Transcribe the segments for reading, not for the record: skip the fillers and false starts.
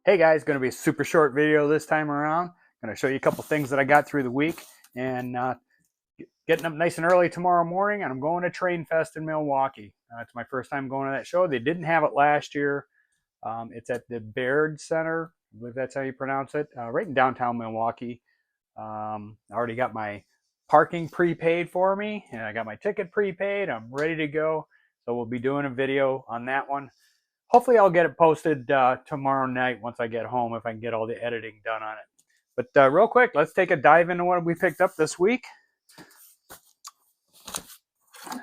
Hey guys, going to be a super short video this time around. Going to show you a couple things that I got through the week, and getting up nice and early tomorrow morning, and I'm going to Train Fest in Milwaukee. It's my first time going to that show. They didn't have it last year. It's at the Baird Center, I believe that's how you pronounce it, right in downtown Milwaukee. I already got my parking prepaid for me, and I got my ticket prepaid. I'm ready to go. So we'll be doing a video on that one. Hopefully I'll get it posted tomorrow night once I get home, if I can get all the editing done on it. But real quick, let's take a dive into what we picked up this week.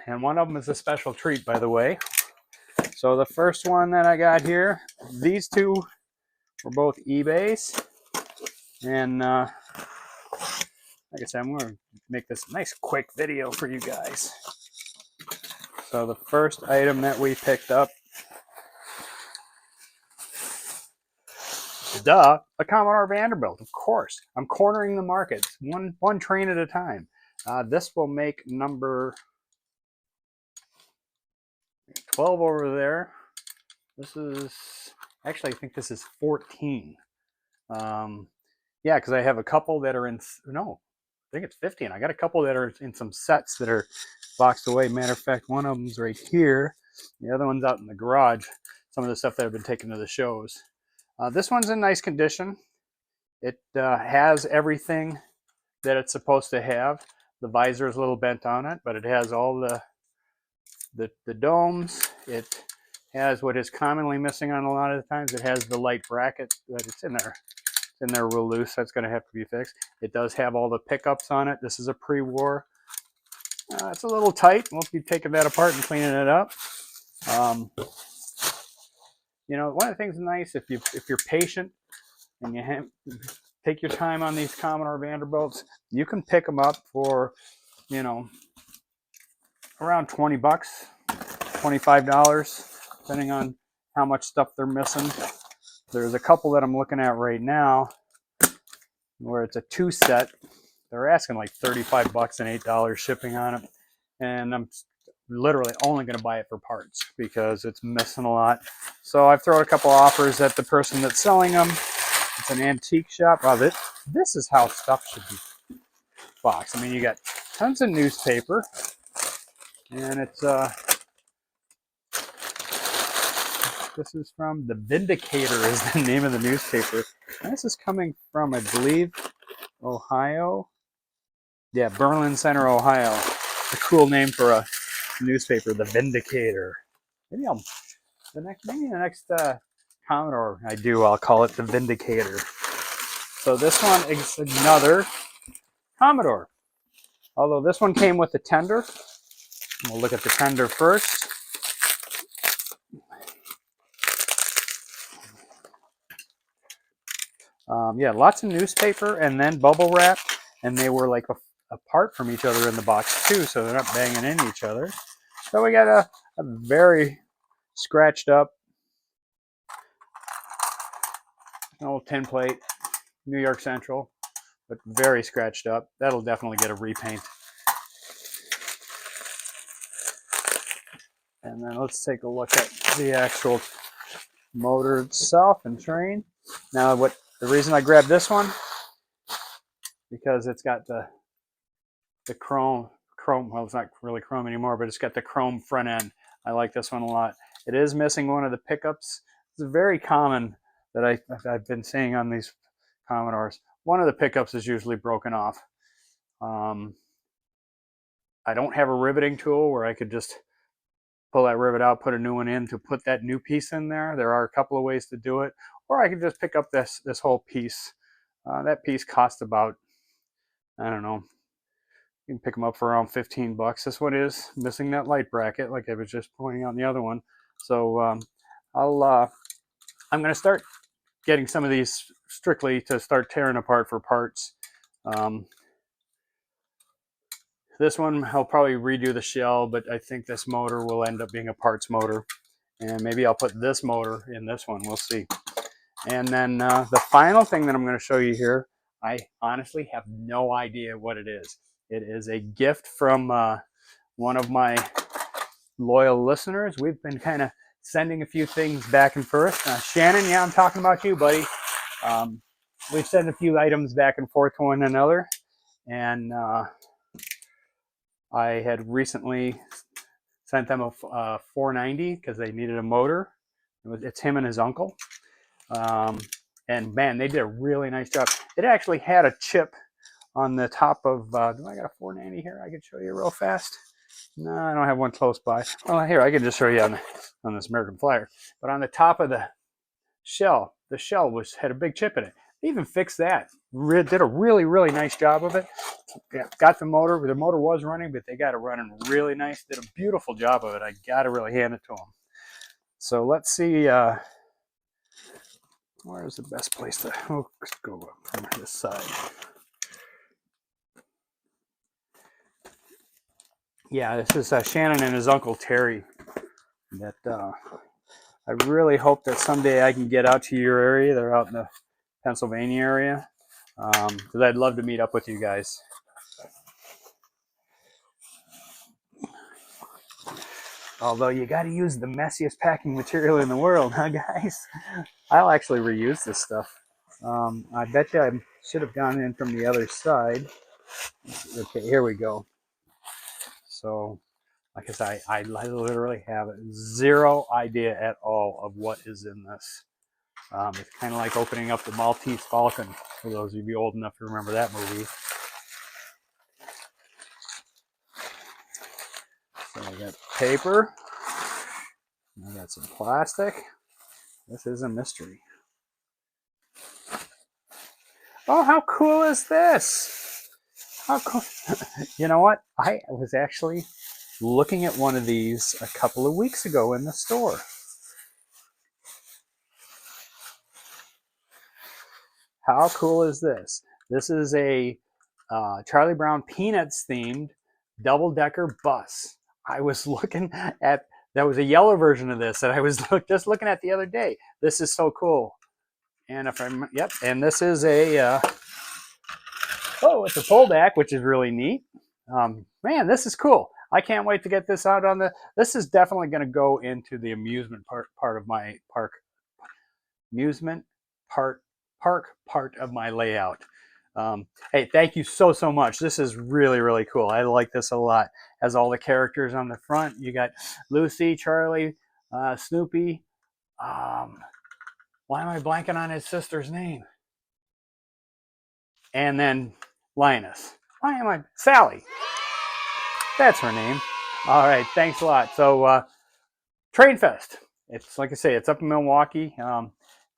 And one of them is a special treat, by the way. So the first one that I got here, these two were both eBays. And like I said, I'm going to make this a nice quick video for you guys. So the first item that we picked up, a Commodore Vanderbilt, of course. I'm cornering the market, one train at a time. This will make number 12 over there. This is, actually, I think this is 14. Yeah, because I have a couple that are in, no, I think it's 15. I got a couple that are in some sets that are boxed away. Matter of fact, one of them's right here. The other one's out in the garage. Some of the stuff that I've been taking to the shows. This one's in nice condition. It has everything that it's supposed to have. The visor is a little bent on it, but it has all the domes. It has what is commonly missing on a lot of the times. It has the light bracket, but it's in there. It's in there real loose. That's going to have to be fixed. It does have all the pickups on it. This is a pre-war. It's a little tight. We'll be taking that apart and cleaning it up. You know, one of the things nice, if you're patient and you take your time on these Commodore Vanderbilts, you can pick them up for, you know, around 20 bucks, $25, depending on how much stuff they're missing. There's a couple that I'm looking at right now where it's a 2-set. They're asking like 35 bucks and $8 shipping on it. And I'm literally only going to buy it for parts because it's missing a lot. So I've thrown a couple offers at the person that's selling them. It's an antique shop. Wow, this is how stuff should be boxed. I mean, you got tons of newspaper, and it's this is from The Vindicator is the name of the newspaper. And this is coming from, I believe, Ohio. Yeah, Berlin Center, Ohio. A cool name for a newspaper, The Vindicator. Maybe the next Commodore I do, I'll call it The Vindicator. So this one is another Commodore. Although this one came with a tender. We'll look at the tender first. Yeah, lots of newspaper and then bubble wrap, and they were like apart from each other in the box too, so they're not banging into each other. So we got a very scratched up old tin plate, New York Central, but very scratched up. That'll definitely get a repaint. And then let's take a look at the actual motor itself and train. Now, the reason I grabbed this one, because it's got the chrome, well, it's not really chrome anymore, but it's got the chrome front end. I like this one a lot. It is missing one of the pickups. It's very common that I've been seeing on these Commodores. One of the pickups is usually broken off. I don't have a riveting tool where I could just pull that rivet out, put a new one in to put that new piece in there. There are a couple of ways to do it, or I could just pick up this whole piece. That piece cost about, I don't know, you can pick them up for around 15 bucks. This one is missing that light bracket, like I was just pointing out in the other one. So I'm going to start getting some of these strictly to start tearing apart for parts. This one, I'll probably redo the shell, but I think this motor will end up being a parts motor. And maybe I'll put this motor in this one. We'll see. And then the final thing that I'm going to show you here, I honestly have no idea what it is. It is a gift from one of my loyal listeners. We've been kind of sending a few things back and forth. Shannon, yeah, I'm talking about you, buddy. We've sent a few items back and forth to one another, and I had recently sent them a 490 because they needed a motor. It's him and his uncle. And man, they did a really nice job. It actually had a chip on the top of, do I got a 490 here? I could show you real fast. No, I don't have one close by. Well, here, I can just show you on this American Flyer. But on the top of the shell had a big chip in it. They even fixed that. Did a really, really nice job of it. Got the motor. The motor was running, but they got it running really nice. Did a beautiful job of it. I got to really hand it to them. So let's see. Where's the best place to go up from this side? Yeah, this is Shannon and his uncle Terry. That I really hope that someday I can get out to your area. They're out in the Pennsylvania area, because I'd love to meet up with you guys. Although you got to use the messiest packing material in the world, huh, guys? I'll actually reuse this stuff. I bet you I should have gone in from the other side. Okay, here we go. So, like I said, I literally have zero idea at all of what is in this. It's kind of like opening up the Maltese Falcon, for those of you old enough to remember that movie. So I got paper. I got some plastic. This is a mystery. Oh, how cool is this? How cool. You know what? I was actually looking at one of these a couple of weeks ago in the store. How cool is this? This is a Charlie Brown Peanuts themed double-decker bus. I was looking at, that was a yellow version of this that I was just looking at the other day. This is so cool. And if I'm, yep, and this is a, it's a pullback, which is really neat. Man, this is cool. I can't wait to get this out on this is definitely going to go into the amusement part of my park of my layout. Hey, thank you so much. This is really, really cool. I like this a lot. Has all the characters on the front. You got Lucy, Charlie, Snoopy. Why am I blanking on his sister's name? And then Linus. Why am I? Sally. That's her name. All right, thanks a lot. So, Train Fest. It's like I say, it's up in Milwaukee.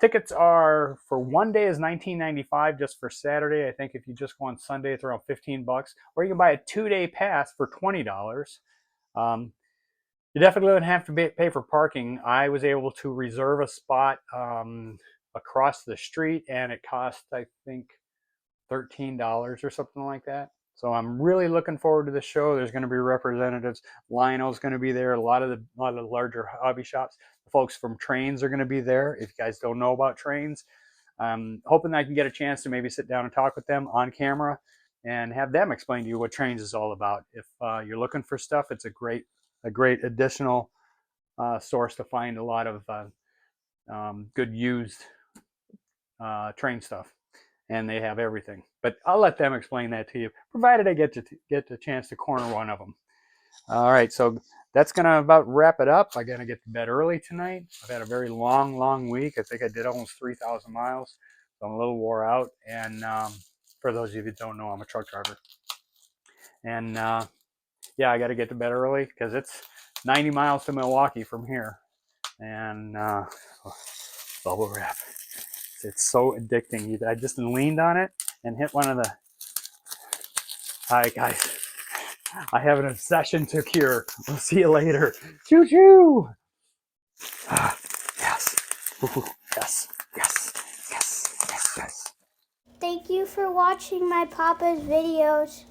Tickets are for one day is $19.95 just for Saturday. I think if you just go on Sunday, it's around $15. Or you can buy a 2-day pass for $20. You definitely don't have to pay for parking. I was able to reserve a spot across the street, and it cost, I think, $13 or something like that. So I'm really looking forward to the show. There's going to be representatives. Lionel's going to be there. A lot of the larger hobby shops. The folks from Trains are going to be there. If you guys don't know about Trains, I'm hoping I can get a chance to maybe sit down and talk with them on camera and have them explain to you what Trains is all about. If you're looking for stuff, it's a great additional source to find a lot of good used train stuff. And they have everything. But I'll let them explain that to you, provided I get the chance to corner one of them. All right, so that's going to about wrap it up. I got to get to bed early tonight. I've had a very long week. I think I did almost 3,000 miles. So I'm a little wore out. And for those of you who don't know, I'm a truck driver. And yeah, I got to get to bed early because it's 90 miles to Milwaukee from here. And bubble wrap. It's so addicting. I just leaned on it and hit one of the... All right, guys. I have an obsession to cure. We'll see you later. Choo-choo! Yes. Ooh, yes. Yes. Yes. Yes. Yes. Thank you for watching my Papa's videos.